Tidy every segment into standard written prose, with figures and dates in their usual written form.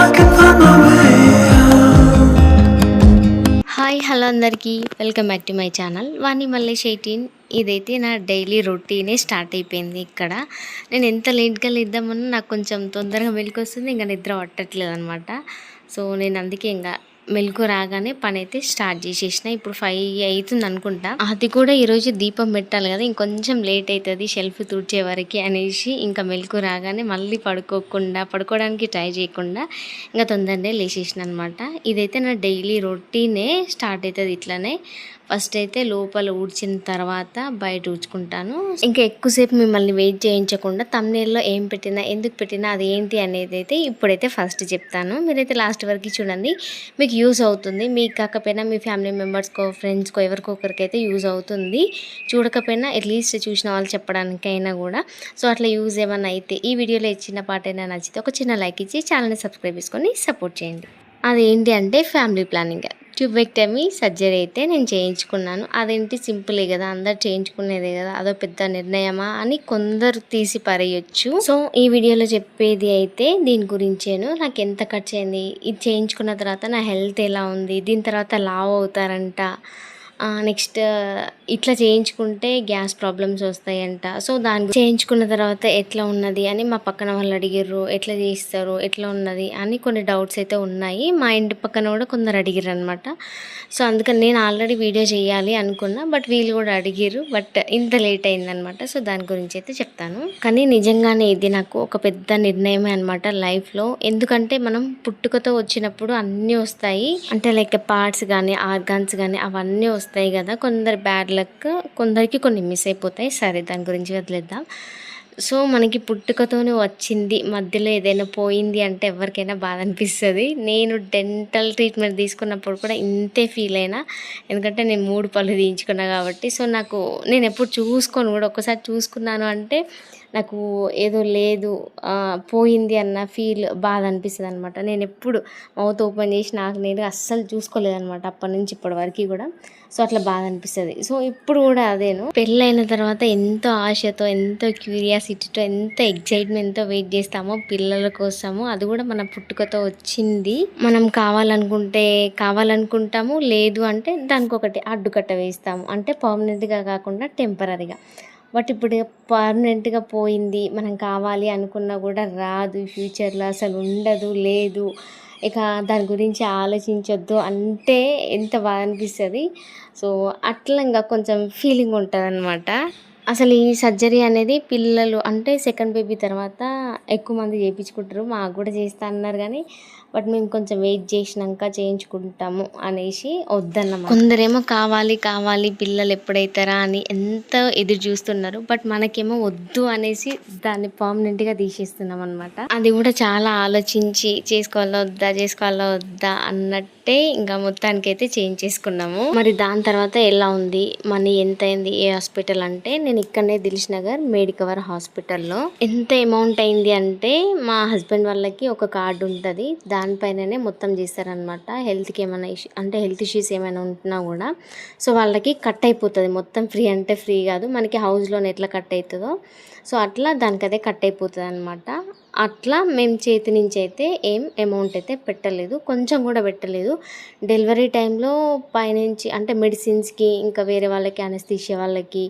I can find my way out. Hi hello అందరికీ welcome back to my channel Vani Mallesh 18. ఇదైతే నా daily రొటీనే start అయిపోయింది. ఇక్కడ నేను ఎంత లేట్గా లేద్దామన్నా నాకు కొంచెం తొందరగా మెలకు వస్తుంది, ఇంకా నిద్ర పట్టట్లేదు అనమాట. సో నేను అందుకే ఇంకా మెలకు రాగానే పని అయితే స్టార్ట్ చేసేసిన. ఇప్పుడు 5 అవుతుంది అనుకుంటా. అది కూడా ఈరోజు దీపం పెట్టాలి కదా, ఇంకొంచెం లేట్ అవుతుంది షెల్ఫ్ తుడిచే వరకు అనేసి ఇంకా మెలకు రాగానే మళ్ళీ పడుకోవడానికి ట్రై చేయకుండా ఇంకా తొందరనే లేచేసిన అనమాట. ఇదైతే నా డైలీ రొటీనే స్టార్ట్ అవుతుంది ఇట్లనే. ఫస్ట్ అయితే లోపల ఊడ్చిన తర్వాత బయట ఊడ్చుకుంటాను. ఇంకా ఎక్కువసేపు మిమ్మల్ని వెయిట్ చేయించకుండా తమ్నేల్లో ఏం పెట్టినా ఎందుకు పెట్టినా అది ఏంటి అనేది అయితే ఇప్పుడైతే ఫస్ట్ చెప్తాను. మీరైతే లాస్ట్ వరకు చూడండి, మీకు యూజ్ అవుతుంది. మీకు కాకపోయినా మీ ఫ్యామిలీ మెంబర్స్కో ఫ్రెండ్స్కో ఎవరికొకరికైతే యూజ్ అవుతుంది. చూడకపోయినా అట్లీస్ట్ చూసిన వాళ్ళు చెప్పడానికైనా కూడా. సో అట్లా యూజ్ ఏమన్నా అయితే ఈ వీడియోలో ఇచ్చిన పాట అయినా నచ్చితే ఒక చిన్న లైక్ ఇచ్చి ఛానల్ని సబ్స్క్రైబ్ చేసుకొని సపోర్ట్ చేయండి. అదేంటి అంటే ఫ్యామిలీ ప్లానింగ్ ట్యూబెక్టమీ సర్జరీ అయితే నేను చేయించుకున్నాను. అదేంటి సింపులే కదా, అందరు చేయించుకునేదే కదా, అదో పెద్ద నిర్ణయమా అని కొందరు తీసి పరేయొచ్చు. సో ఈ వీడియోలో చెప్పేది అయితే దీని గురించేను. నాకు ఎంత ఖర్చు అయింది, ఇది చేయించుకున్న తర్వాత నా హెల్త్ ఎలా ఉంది, దీని తర్వాత లావ్ అవుతారంట, నెక్స్ట్ ఇట్లా చేయించుకుంటే గ్యాస్ ప్రాబ్లమ్స్ వస్తాయంట. సో దాని చేయించుకున్న తర్వాత ఎట్లా ఉన్నది అని మా పక్కన వాళ్ళు అడిగిర్రు, ఎట్లా చేస్తారు ఎట్లా ఉన్నది అని కొన్ని డౌట్స్ అయితే ఉన్నాయి. మా ఇంటి పక్కన కూడా కొందరు అడిగిర్రు అనమాట. సో అందుకని నేను ఆల్రెడీ వీడియో చేయాలి అనుకున్నా, బట్ వీళ్ళు కూడా అడిగిర్రు, బట్ ఇంత లేట్ అయిందనమాట. సో దాని గురించి అయితే చెప్తాను. కానీ నిజంగానే ఇది నాకు ఒక పెద్ద నిర్ణయమే అనమాట లైఫ్లో. ఎందుకంటే మనం పుట్టుకతో వచ్చినప్పుడు అన్నీ వస్తాయి, అంటే లైక్ పార్ట్స్ కానీ ఆర్గాన్స్ కానీ అవన్నీ వస్తాయి కదా. కొందరు బ్యాడ్ లక్, కొందరికి కొన్ని మిస్ అయిపోతాయి. సరే దాని గురించి వదిలేద్దాం. సో మనకి పుట్టుకతోనే వచ్చింది, మధ్యలో ఏదైనా పోయింది అంటే ఎవరికైనా బాధ అనిపిస్తుంది. నేను డెంటల్ ట్రీట్మెంట్ తీసుకున్నప్పుడు కూడా ఇంతే ఫీల్ అయినా, ఎందుకంటే నేను 3 పళ్ళు తీయించుకున్నా కాబట్టి. సో నాకు నేను ఎప్పుడు చూసుకోను కూడా, ఒక్కసారి చూసుకున్నాను అంటే నాకు ఏదో లేదు పోయింది అన్న ఫీల్ బాధ అనిపిస్తుంది అనమాట. నేను ఎప్పుడు మౌత్ ఓపెన్ చేసి నాకు నేను అస్సలు చూసుకోలేదనమాట అప్పటి నుంచి ఇప్పటి వరకు కూడా. సో అట్లా బాధ అనిపిస్తుంది. సో ఇప్పుడు కూడా అదేను, పెళ్ళైన తర్వాత ఎంతో ఆశతో ఎంతో క్యూరియాసిటీతో ఎంత ఎగ్జైట్మెంట్తో వెయిట్ చేస్తామో పిల్లల కోసము. అది కూడా మన పుట్టుకతో వచ్చింది. మనం కావాలనుకుంటాము, లేదు అంటే దానికి ఒకటి అడ్డుకట్ట వేస్తాము, అంటే పర్మనెంట్గా కాకుండా టెంపరీగా. బట్ ఇప్పుడు పర్మనెంట్గా పోయింది, మనం కావాలి అనుకున్నా కూడా రాదు, ఫ్యూచర్లో అసలు ఉండదు, లేదు, ఇక దాని గురించి ఆలోచించొద్దు అంటే ఎంత బాధ అనిపిస్తుంది. సో అట్లా ఇంకా కొంచెం ఫీలింగ్ ఉంటుంది అనమాట. అసలు ఈ సర్జరీ అనేది పిల్లలు అంటే సెకండ్ బేబీ తర్వాత ఎక్కువ మంది చేయించుకుంటారు. మాకు కూడా చేస్తా అన్నారు కానీ బట్ మేము కొంచెం వెయిట్ చేసినాక చేయించుకుంటాము అనేసి వద్దన్నమాట. కొందరేమో కావాలి పిల్లలు ఎప్పుడైతారా అని ఎంత ఎదురు చూస్తున్నారు. బట్ మనకేమో వద్దు అనేసి దాన్ని పర్మనెంట్గా తీసేస్తున్నాం అనమాట. అది కూడా చాలా ఆలోచించి చేసుకోవాలా వద్దా అన్నట్టే ఇంకా మొత్తానికి అయితే చేంజ్ చేసుకున్నాము. మరి దాని తర్వాత ఎలా ఉంది, మనీ ఎంత అయింది, ఏ హాస్పిటల్ అంటే నేను ఇక్కడనే దిల్సుఖ్నగర్ మెడికవర్ హాస్పిటల్లో. ఎంత అమౌంట్ అయింది అంటే మా హస్బెండ్ వాళ్ళకి ఒక కార్డు ఉంటుంది, దానిపైననే మొత్తం చేస్తారనమాట. హెల్త్కి ఏమైనా ఇష్యూ అంటే హెల్త్ ఇష్యూస్ ఏమైనా ఉంటున్నా కూడా సో వాళ్ళకి కట్ అయిపోతుంది మొత్తం. ఫ్రీ అంటే ఫ్రీ కాదు, మనకి హౌస్ లోన్ ఎట్లా కట్ అవుతుందో సో అట్లా దానికి అదే కట్ అయిపోతుంది అనమాట. అట్లా మేము చేతి నుంచి అయితే ఏం అమౌంట్ అయితే పెట్టలేదు, కొంచెం కూడా పెట్టలేదు. డెలివరీ టైంలో పైనుంచి అంటే మెడిసిన్స్కి, ఇంకా వేరే వాళ్ళకి అనస్థీషియా వాళ్ళకి,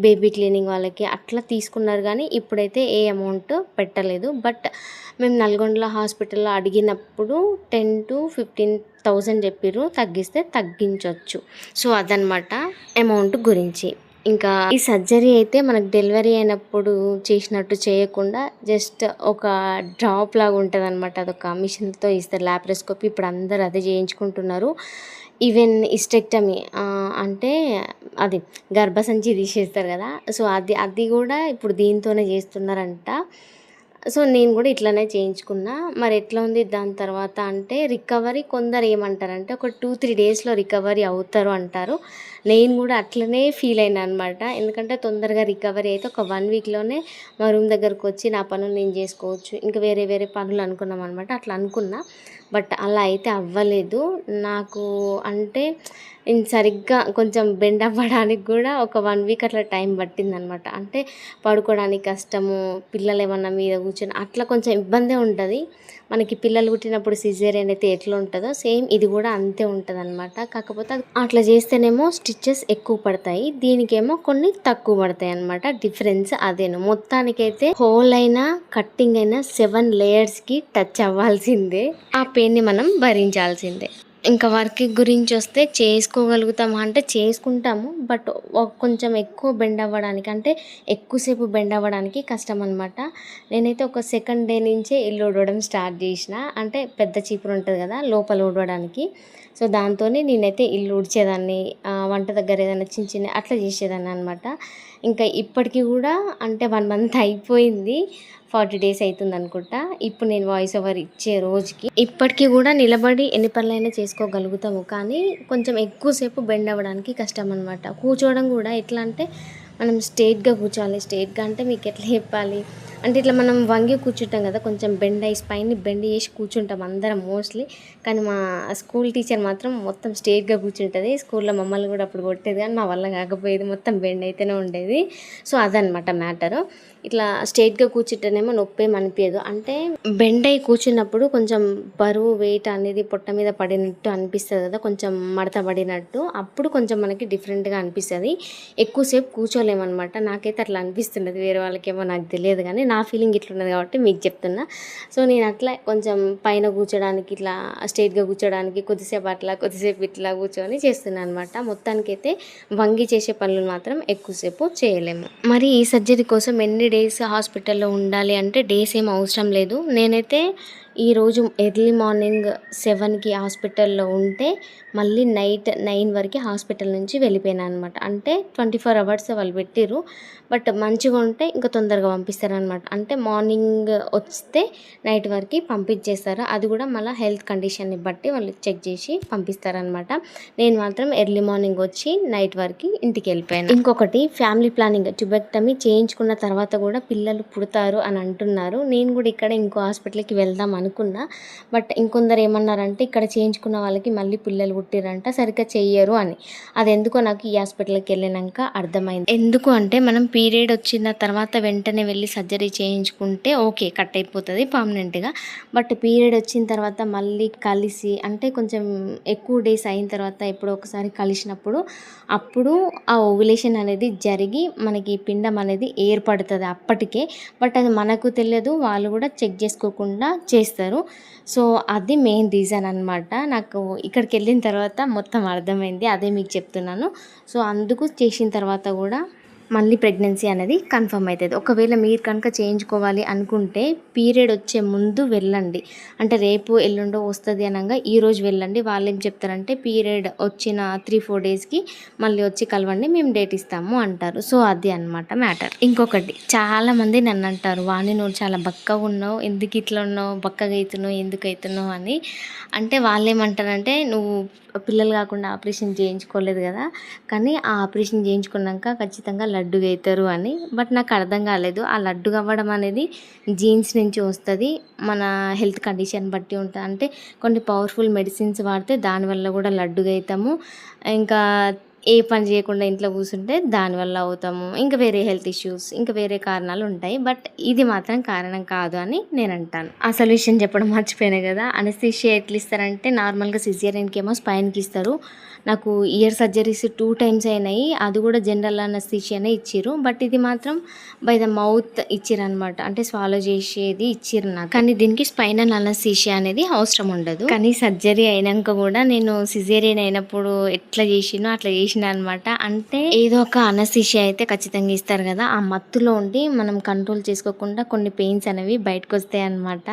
బేబీ క్లీనింగ్ వాళ్ళకి అట్లా తీసుకున్నారు కానీ ఇప్పుడైతే ఏ అమౌంట్ పెట్టలేదు. బట్ మేము నల్గొండ హాస్పిటల్లో అడిగినప్పుడు 10 to 15,000 చెప్పిర్రు, తగ్గిస్తే తగ్గించవచ్చు. సో అదనమాట అమౌంట్ గురించి. ఇంకా ఈ సర్జరీ అయితే మనకు డెలివరీ అయినప్పుడు చేసినట్టు చేయకుండా జస్ట్ ఒక డ్రాప్ లాగా ఉంటుంది అనమాట. అదొక మిషన్తో ఇస్తారు, ల్యాప్రోస్కోపీ. ఇప్పుడు అందరు అదే చేయించుకుంటున్నారు. ఈవెన్ ఇస్టెక్టమీ అంటే అది గర్భసంచి తీసేస్తారు కదా, సో అది కూడా ఇప్పుడు దీంతోనే చేస్తున్నారంట. సో నేను కూడా ఇట్లనే చేయించుకున్నా. మరి ఎట్లా ఉంది దాని తర్వాత అంటే రికవరీ కొందరు ఏమంటారంటే ఒక 2-3 డేస్లో రికవరీ అవుతారు అంటారు. నేను కూడా అట్లనే ఫీల్ అయినా అనమాట. ఎందుకంటే తొందరగా రికవరీ అయితే ఒక 1 వీక్‌లోనే మా రూమ్ దగ్గరకు వచ్చి నా పనులు నేను చేసుకోవచ్చు. ఇంకా వేరే వేరే పనులు అనుకున్నాం అనమాట. అట్లా అనుకున్నా. బట్ అలా అయితే అవ్వలేదు. నాకు అంటే సరిగ్గా కొంచెం బెండ్ అవ్వడానికి కూడా ఒక 1 వీక్ అట్లా టైం పట్టిందనమాట. అంటే పడుకోవడానికి కష్టము, పిల్లలు ఏమన్నా మీద కూర్చొని అట్లా కొంచెం ఇబ్బందే ఉంటుంది. మనకి పిల్లలు పుట్టినప్పుడు సిజేరియన్ అయితే ఎట్లా ఉంటుందో సేమ్ ఇది కూడా అంతే ఉంటుందన్నమాట. కాకపోతే అట్లా చేస్తేనేమో స్టిచెస్ ఎక్కువ పడతాయి, దీనికేమో కొన్ని తక్కువ పడతాయి అన్నమాట. డిఫరెన్స్ అదేను. మొత్తానికైతే హోల్ అయినా కట్టింగ్ అయినా 7 లేయర్స్కి టచ్ అవ్వాల్సిందే. ఆ పెయిన్ని మనం భరించాల్సిందే. ఇంకా వర్క్ గురించి వస్తే చేసుకోగలుగుతామా అంటే చేసుకుంటాము. బట్ కొంచెం ఎక్కువ బెండ్ అవ్వడానికి అంటే ఎక్కువసేపు బెండ్ అవ్వడానికి కష్టం అనమాట. నేనైతే ఒక సెకండ్ డే నుంచే ఇల్లు ఊడవడం స్టార్ట్ చేసిన. అంటే పెద్ద చీపురు ఉంటుంది కదా లోపల ఊడవడానికి, సో దాంతోనే నేనైతే ఇల్లు ఊడ్చేదాన్ని. వంట దగ్గర ఏదైనా చిన్న చిన్న అట్లా చేసేదాన్ని అనమాట. ఇంకా ఇప్పటికీ కూడా అంటే 1 మంత్ అయిపోయింది, 40 డేస్ అవుతుంది అనుకుంటా ఇప్పుడు నేను వాయిస్ ఓవర్ ఇచ్చే రోజుకి. ఇప్పటికీ కూడా నిలబడి ఎన్ని పనులైనా చేసుకోగలుగుతాము, కానీ కొంచెం ఎక్కువసేపు బెండ్ అవ్వడానికి కష్టం అనమాట. కూర్చోవడం కూడా ఎట్లా అంటే మనం స్ట్రైట్గా కూర్చోవాలి. స్ట్రైట్గా అంటే మీకు ఎట్లా చెప్పాలి అంటే ఇట్లా మనం వంగి కూర్చుంటాం కదా, కొంచెం బెండ్ అయ్యి స్పైన్ని బెండ్ చేసి కూర్చుంటాం అందరం మోస్ట్లీ. కానీ మా స్కూల్ టీచర్ మాత్రం మొత్తం స్ట్రైట్గా కూర్చుంటుంది. స్కూల్లో మమ్మల్ని కూడా అప్పుడు కొట్టేది, కానీ నా వల్ల కాకపోయేది, మొత్తం బెండ్ అయితేనే ఉండేది. సో అదనమాట మ్యాటరు. ఇట్లా స్ట్రైట్గా కూర్చుంటేనేమో నొప్పి ఏం అనిపించదు. అంటే బెండ్ అయ్యి కూర్చున్నప్పుడు కొంచెం బరువు వెయిట్ అనేది పొట్ట మీద పడినట్టు అనిపిస్తుంది కదా, కొంచెం మడత పడినట్టు. అప్పుడు కొంచెం మనకి డిఫరెంట్గా అనిపిస్తుంది. ఎక్కువసేపు కూర్చోలేమన్నమాట. నాకైతే అట్లా అనిపిస్తున్నది, వేరే వాళ్ళకేమో నాకు తెలియదు, కానీ నా ఫీలింగ్ ఇట్లున్నది కాబట్టి మీకు చెప్తున్నా. సో నేను అట్లా కొంచెం పైన కూర్చోడానికి ఇట్లా స్ట్రైట్గా కూర్చోడానికి కొద్దిసేపు అట్లా కొద్దిసేపు ఇట్లా కూర్చొని చేస్తున్నాను అనమాట. మొత్తానికైతే వంగి చేసే పనులు మాత్రం ఎక్కువసేపు చేయలేము. మరి ఈ సర్జరీ కోసం ఎన్ని డేస్ హాస్పిటల్లో ఉండాలి అంటే డేస్ ఏం అవసరం లేదు. నేనైతే ఈరోజు ఎర్లీ మార్నింగ్ 7కి హాస్పిటల్లో ఉంటే మళ్ళీ నైట్ 9 వరకు హాస్పిటల్ నుంచి వెళ్ళిపోయాను అనమాట. అంటే 24 అవర్స్ వాళ్ళు పెట్టిర్రు. బట్ మంచిగా ఉంటే ఇంకా తొందరగా పంపిస్తారనమాట. అంటే మార్నింగ్ వస్తే నైట్ వరకు పంపించేస్తారు. అది కూడా మళ్ళీ హెల్త్ కండిషన్ని బట్టి వాళ్ళు చెక్ చేసి పంపిస్తారనమాట. నేను మాత్రం ఎర్లీ మార్నింగ్ వచ్చి నైట్ వరకు ఇంటికి వెళ్ళిపోయాను. ఇంకొకటి ఫ్యామిలీ ప్లానింగ్ ట్యూబెక్టమీ చేయించుకున్న తర్వాత కూడా పిల్లలు పుడతారు అని అంటున్నారు. నేను కూడా ఇక్కడ ఇంకో హాస్పిటల్కి వెళ్దాం అనుకున్నా. బట్ ఇంకొందరు ఏమన్నారంటే ఇక్కడ చేయించుకున్న వాళ్ళకి మళ్ళీ పిల్లలు పుట్టిరంట, సరిగ్గా చెయ్యరు అని. అది ఎందుకో నాకు ఈ హాస్పిటల్కి వెళ్ళినాక అర్థమైంది. ఎందుకు అంటే మనం పీరియడ్ వచ్చిన తర్వాత వెంటనే వెళ్ళి సర్జరీ చేయించుకుంటే ఓకే కట్ అయిపోతుంది పర్మనెంట్గా. బట్ పీరియడ్ వచ్చిన తర్వాత మళ్ళీ కలిసి అంటే కొంచెం ఎక్కువ డేస్ అయిన తర్వాత ఎప్పుడో ఒకసారి కలిసినప్పుడు అప్పుడు ఆ ఓవ్యులేషన్ అనేది జరిగి మనకి పిండం అనేది ఏర్పడుతుంది అప్పటికే. బట్ అది మనకు తెలియదు, వాళ్ళు కూడా చెక్ చేసుకోకుండా చేస్తారు. సో అది మెయిన్ రీజన్ అనమాట. నాకు ఇక్కడికి వెళ్ళిన తర్వాత మొత్తం అర్థమైంది, అదే మీకు చెప్తున్నాను. సో అందుకు చేసిన తర్వాత కూడా మళ్ళీ ప్రెగ్నెన్సీ అనేది కన్ఫర్మ్ అవుతుంది. ఒకవేళ మీరు కనుక చేయించుకోవాలి అనుకుంటే పీరియడ్ వచ్చే ముందు వెళ్ళండి. అంటే రేపు ఎల్లుండో వస్తుంది అనగా ఈరోజు వెళ్ళండి. వాళ్ళు ఏం చెప్తారంటే పీరియడ్ వచ్చిన 3-4 డేస్కి మళ్ళీ వచ్చి కలవండి, మేము డేట్ ఇస్తాము అంటారు. సో అది అనమాట మ్యాటర్. ఇంకొకటి చాలామంది నన్ను అంటారు, వాణి నువ్వు చాలా బక్కగా ఉన్నావు, ఎందుకు ఇట్లా ఉన్నావు, బక్కగా అవుతున్నావు, ఎందుకు అవుతున్నావు అని. అంటే వాళ్ళు ఏమంటారంటే నువ్వు పిల్లలు కాకుండా ఆపరేషన్ చేయించుకోలేదు కదా, కానీ ఆ ఆపరేషన్ చేయించుకున్నాక ఖచ్చితంగా లడ్డుగా అవుతారు అని. బట్ నాకు అర్థం కాలేదు, ఆ లడ్డుగా అవ్వడం అనేది జీన్స్ నుంచి వస్తుంది, మన హెల్త్ కండిషన్ బట్టి ఉంటుంది. అంటే కొన్ని పవర్ఫుల్ మెడిసిన్స్ వాడితే దానివల్ల కూడా లడ్డుగా అవుతాము, ఇంకా ఏ పని చేయకుండా ఇంట్లో కూర్చుంటే దానివల్ల అవుతాము, ఇంకా వేరే హెల్త్ ఇష్యూస్ ఇంకా వేరే కారణాలు ఉంటాయి. బట్ ఇది మాత్రం కారణం కాదు అని నేను అంటాను. ఆ సొల్యూషన్ చెప్పడం మర్చిపోయాను కదా. అనస్థీషియా ఎట్లా ఇస్తారంటే నార్మల్గా సిజేరియన్కి ఏమో స్పైన్కి ఇస్తారు. నాకు ఇయర్ సర్జరీస్ 2 times అయినాయి, అది కూడా జనరల్ అనస్థీషియానే ఇచ్చిర్రు. బట్ ఇది మాత్రం బై ద మౌత్ ఇచ్చిర్రు అనమాట, అంటే స్వాలో చేసేది ఇచ్చిర్రు నాకు. కానీ దీనికి స్పైనల్ అనస్థీషియా అనేది అవసరం ఉండదు. కానీ సర్జరీ అయినాక కూడా నేను సిజేరియన్ అయినప్పుడు ఎట్లా చేసినో అట్లా చేసిన అనమాట. అంటే ఏదో ఒక అనస్థీషియా అయితే ఖచ్చితంగా ఇస్తారు కదా, ఆ మత్తులో ఉండి మనం కంట్రోల్ చేసుకోకుండా కొన్ని పెయిన్స్ అనేవి బయటకు వస్తాయి అనమాట.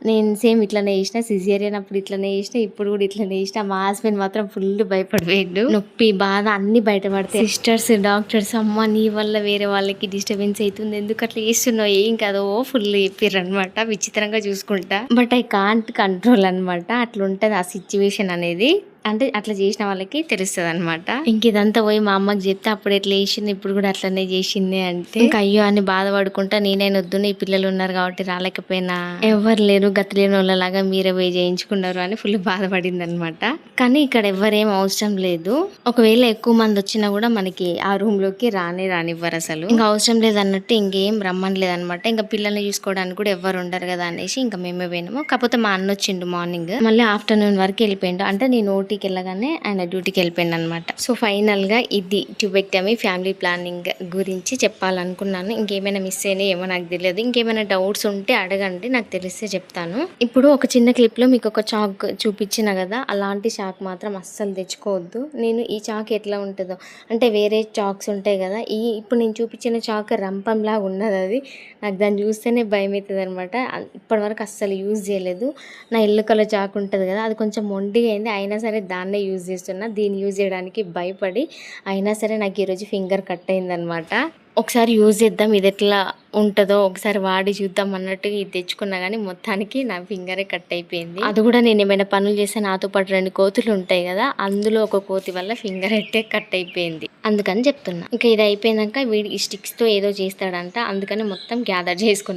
నేను సేమ్ ఇట్లనే చేసిన, సిజేరియన్ అప్పుడు ఇట్లనే చేసిన, ఇప్పుడు కూడా ఇట్లనే చేసిన. మా హస్బెండ్ మాత్రం ఫుల్ భయపడిపోయిండు, నొప్పి బాధ అన్ని బయటపడతాయి. సిస్టర్స్ డాక్టర్స్ అమ్మ నీ వల్ల వేరే వాళ్ళకి డిస్టర్బెన్స్ అవుతుంది, ఎందుకు అట్లా చేస్తున్నావు, ఏం కాదో ఫుల్ చెప్పారు అనమాట, విచిత్రంగా చూసుకుంటా. బట్ ఐ కాంట్ కంట్రోల్ అనమాట, అట్లా ఉంటుంది ఆ సిచ్యువేషన్ అనేది. అంటే అట్లా చేసిన వాళ్ళకి తెలుస్తుంది అనమాట. ఇంక ఇదంతా పోయి మా అమ్మకి చెప్తే అప్పుడు ఎట్లా చేసింది ఇప్పుడు కూడా అట్లనే చేసింది అంటే ఇంకా అయ్యో అని బాధపడుకుంటా నేనైనా వద్దు నీ పిల్లలు ఉన్నారు కాబట్టి రాలేకపోయినా, ఎవరు లేరు గతి లేని వాళ్ళలాగా మీరే పోయి చేయించుకున్నారు అని ఫుల్ బాధపడింది అనమాట. కానీ ఇక్కడ ఎవరేం అవసరం లేదు. ఒకవేళ ఎక్కువ మంది వచ్చినా కూడా మనకి ఆ రూమ్ లోకి రానివ్వరు అసలు. ఇంకా అవసరం లేదన్నట్టు ఇంకేం రమ్మనలేదు అనమాట. ఇంకా పిల్లల్ని చూసుకోవడానికి కూడా ఎవరు ఉండరు కదా అనేసి ఇంకా మేమే పోయినాము. కాకపోతే మా అన్న వచ్చిండు మార్నింగ్, మళ్ళీ ఆఫ్టర్నూన్ వరకు వెళ్ళిపోయిండు. అంటే నేను ఓటీకి వెళ్ళగానే ఆయన డ్యూటీకి వెళ్ళిపోయిండు అనమాట. సో ఫైనల్ గా ఇది ట్యూబెక్టమీ ఫ్యామిలీ ప్లానింగ్ గురించి చెప్పాలనుకున్నాను. ఇంకేమైనా మిస్ అయినా ఏమో నాకు తెలియదు. ఇంకేమైనా డౌట్స్ ఉంటే అడగండి, నాకు తెలిస్తే చెప్తాను. ఇప్పుడు ఒక చిన్న క్లిప్ లో మీకు ఒక చాక్ చూపించిన కదా, అలాంటి చాక్ మాత్రం అస్సలు తెచ్చుకోవద్దు. నేను ఈ చాక్ ఎట్లా ఉంటుందో అంటే వేరే చాక్స్ ఉంటాయి కదా, ఇప్పుడు నేను చూపించిన చాక్ రంపంలాగా ఉన్నది. అది నాకు దాన్ని చూస్తేనే భయం అవుతుంది అనమాట. ఇప్పటివరకు అస్సలు యూజ్ చేయలేదు. నా ఎల్లో కలర్ చాక్ ఉంటుంది కదా, అది కొంచెం మొండిగా అయింది, అయినా సరే దాన్నే యూజ్ చేస్తున్నా. దీన్ని యూజ్ చేయడానికి భయపడి అయినా సరే నాకు ఈరోజు ఫింగర్ కట్ అయిందనమాట. ఒకసారి యూజ్ చేద్దాం ఇది ఎట్లా ఉంటుందో ఒకసారి వాడి చూద్దాం అన్నట్టుగా ఇది తెచ్చుకున్నా కానీ మొత్తానికి నా ఫింగరే కట్ అయిపోయింది. అది కూడా నేను ఏమైనా పనులు చేస్తే నాతో పాటు 2 కోతులు ఉంటాయి కదా, అందులో ఒక కోతి వల్ల ఫింగర్ అయితే కట్ అయిపోయింది, అందుకని చెప్తున్నా. ఇంకా ఇది అయిపోయినాక వీడి ఈ స్టిక్స్తో ఏదో చేస్తాడంట, అందుకని మొత్తం గ్యాదర్ చేసుకున్నాడు.